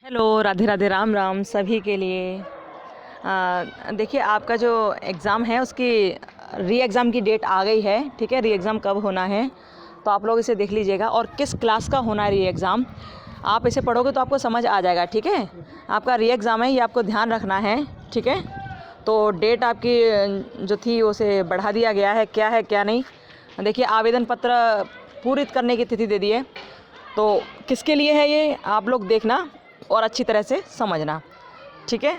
Hello, Radhe Radhe, Ram Ram सभी के लिए। देखिए, आपका जो एग्ज़ाम है उसकी री एग्ज़ाम की डेट आ गई है। ठीक है, री एग्ज़ाम कब होना है तो आप लोग इसे देख लीजिएगा, और किस क्लास का होना है री एग्ज़ाम। आप इसे पढ़ोगे तो आपको समझ आ जाएगा। ठीक है, आपका री एग्ज़ाम है, ये आपको ध्यान रखना है। ठीक है, तो डेट आपकी जो थी उसे बढ़ा दिया गया है, क्या है क्या नहीं। देखिए, आवेदन पत्र पूरित करने की तिथि दे दी है, तो किसके लिए है ये आप लोग देखना और अच्छी तरह से समझना। ठीक है,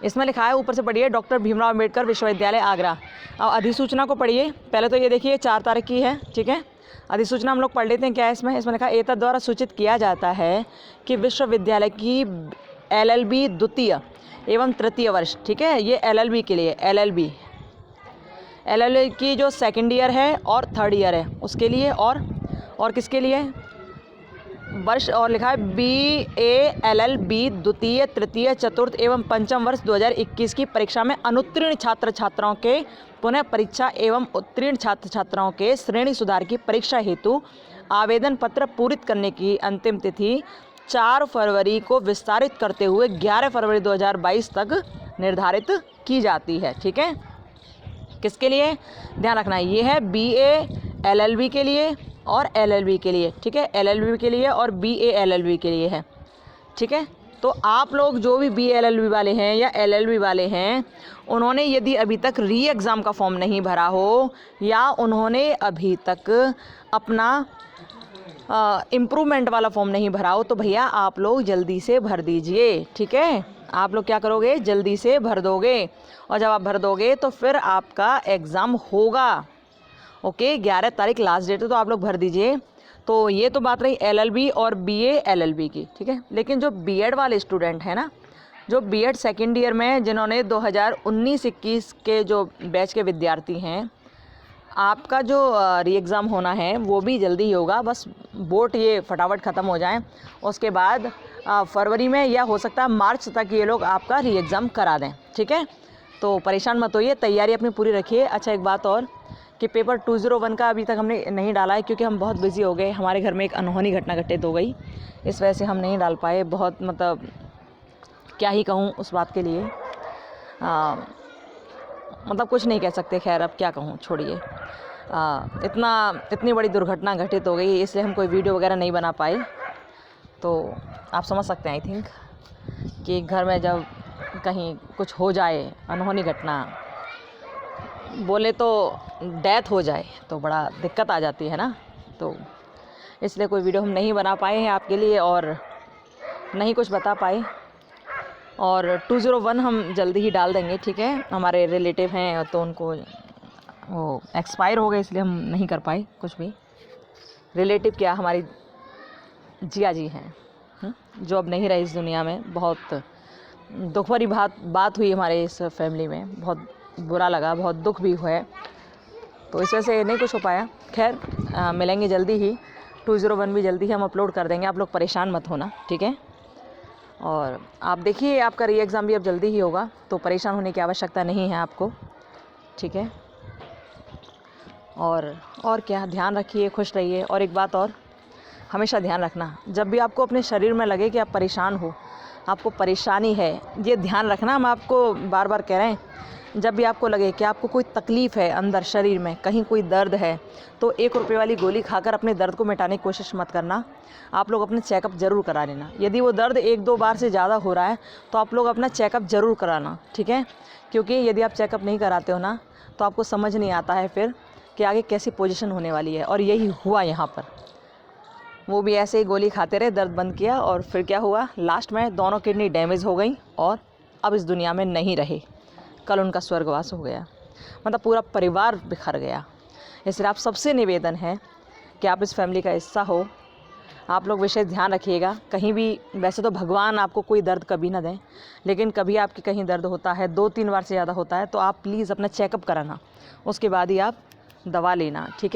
इसमें लिखा है, ऊपर से पढ़िए, डॉक्टर भीमराव अम्बेडकर विश्वविद्यालय आगरा। अब अधिसूचना को पढ़िए। पहले तो ये देखिए 4 तारीख की है। ठीक है, अधिसूचना हम लोग पढ़ लेते हैं। क्या है इसमें लिखा है, एतद द्वारा सूचित किया जाता है कि विश्वविद्यालय की LLB द्वितीय एवं तृतीय वर्ष, ठीक है, ये LLB के लिए, LLB की जो सेकेंड ईयर है और थर्ड ईयर है उसके लिए, और किसके लिए वर्ष, और लिखा है BALLB द्वितीय, तृतीय, चतुर्थ एवं पंचम वर्ष 2021 की परीक्षा में अनुत्तीर्ण छात्र छात्राओं के पुनः परीक्षा एवं उत्तीर्ण छात्र छात्राओं के श्रेणी सुधार की परीक्षा हेतु आवेदन पत्र पूरित करने की अंतिम तिथि 4 फरवरी को विस्तारित करते हुए 11 फरवरी 2022 तक निर्धारित की जाती है। ठीक है, किसके लिए ध्यान रखना है, ये है BALLB के लिए और LLB के लिए। ठीक है, LLB के लिए और BALLB के लिए है। ठीक है, तो आप लोग जो भी BALLB वाले हैं या LLB वाले हैं, उन्होंने यदि अभी तक री एग्ज़ाम का फॉर्म नहीं भरा हो, या उन्होंने अभी तक अपना इम्प्रूवमेंट वाला फॉर्म नहीं भरा हो, तो भैया आप लोग जल्दी से भर दीजिए। ठीक है, आप लोग क्या करोगे, जल्दी से भर दोगे, और जब आप भर दोगे तो फिर आपका एग्ज़ाम होगा। ओके, 11 तारीख लास्ट डेट है, तो आप लोग भर दीजिए। तो ये तो बात रही LLB और BALLB की। ठीक है, लेकिन जो B.Ed वाले स्टूडेंट हैं ना, जो B.Ed सेकेंड ईयर में, जिन्होंने 2019-21 के जो बैच के विद्यार्थी हैं, आपका जो री एग्ज़ाम होना है वो भी जल्दी ही होगा। बस बोर्ड ये फटाफट ख़त्म हो जाए, उसके बाद फरवरी में या हो सकता है मार्च तक ये लोग आपका री एग्ज़ाम करा दें। ठीक है, तो परेशान मत होइए, तैयारी अपनी पूरी रखिए। अच्छा, एक बात और कि पेपर 201 का अभी तक हमने नहीं डाला है, क्योंकि हम बहुत बिज़ी हो गए। हमारे घर में एक अनहोनी घटना घटित हो गई, इस वजह से हम नहीं डाल पाए। बहुत मतलब क्या ही कहूँ उस बात के लिए, मतलब कुछ नहीं कह सकते। खैर, अब क्या कहूँ, छोड़िए। इतनी बड़ी दुर्घटना घटित हो गई, इसलिए हम कोई वीडियो वगैरह नहीं बना पाए। तो आप समझ सकते हैं आई थिंक कि घर में जब कहीं कुछ हो जाए, अनहोनी घटना, बोले तो डेथ हो जाए, तो बड़ा दिक्कत आ जाती है ना। तो इसलिए कोई वीडियो हम नहीं बना पाए हैं आपके लिए, और नहीं कुछ बता पाए। और 201 हम जल्दी ही डाल देंगे। ठीक है, हमारे रिलेटिव हैं तो उनको वो एक्सपायर हो गए, इसलिए हम नहीं कर पाए कुछ भी। रिलेटिव क्या, हमारी जिया जी हैं जो अब नहीं रहे इस दुनिया में। बहुत दुख भरी बात हुई हमारे इस फैमिली में, बहुत बुरा लगा, बहुत दुख भी हुआ है, तो इस वजह से नहीं कुछ हो पाया। खैर, मिलेंगे जल्दी ही। 201 भी जल्दी ही हम अपलोड कर देंगे, आप लोग परेशान मत होना। ठीक है, और आप देखिए, आपका री एग्ज़ाम भी अब जल्दी ही होगा, तो परेशान होने की आवश्यकता नहीं है आपको। ठीक है, और क्या, ध्यान रखिए, खुश रहिए। और एक बात और, हमेशा ध्यान रखना, जब भी आपको अपने शरीर में लगे कि आप परेशान हो, आपको परेशानी है, ये ध्यान रखना। हम आपको बार बार कह रहे हैं, जब भी आपको लगे कि आपको कोई तकलीफ़ है अंदर शरीर में, कहीं कोई दर्द है, तो 1 रुपये वाली गोली खाकर अपने दर्द को मिटाने की कोशिश मत करना। आप लोग अपने चेकअप ज़रूर करा लेना। यदि वो दर्द 1-2 बार से ज़्यादा हो रहा है, तो आप लोग अपना चेकअप ज़रूर कराना। ठीक है, क्योंकि यदि आप चेकअप नहीं कराते हो ना, तो आपको समझ नहीं आता है फिर कि आगे कैसी पोजीशन होने वाली है। और यही हुआ यहाँ पर। वो भी ऐसे ही गोली खाते रहे, दर्द बंद किया, और फिर क्या हुआ, लास्ट में दोनों किडनी डैमेज हो गई और अब इस दुनिया में नहीं रहे। कल उनका स्वर्गवास हो गया, मतलब पूरा परिवार बिखर गया। इसलिए आप सबसे निवेदन है कि आप इस फैमिली का हिस्सा हो, आप लोग विशेष ध्यान रखिएगा। कहीं भी, वैसे तो भगवान आपको कोई दर्द कभी ना दें, लेकिन कभी आपके कहीं दर्द होता है, 2-3 बार से ज़्यादा होता है, तो आप प्लीज़ अपना चेकअप कराना, उसके बाद ही आप दवा लेना। ठीक है।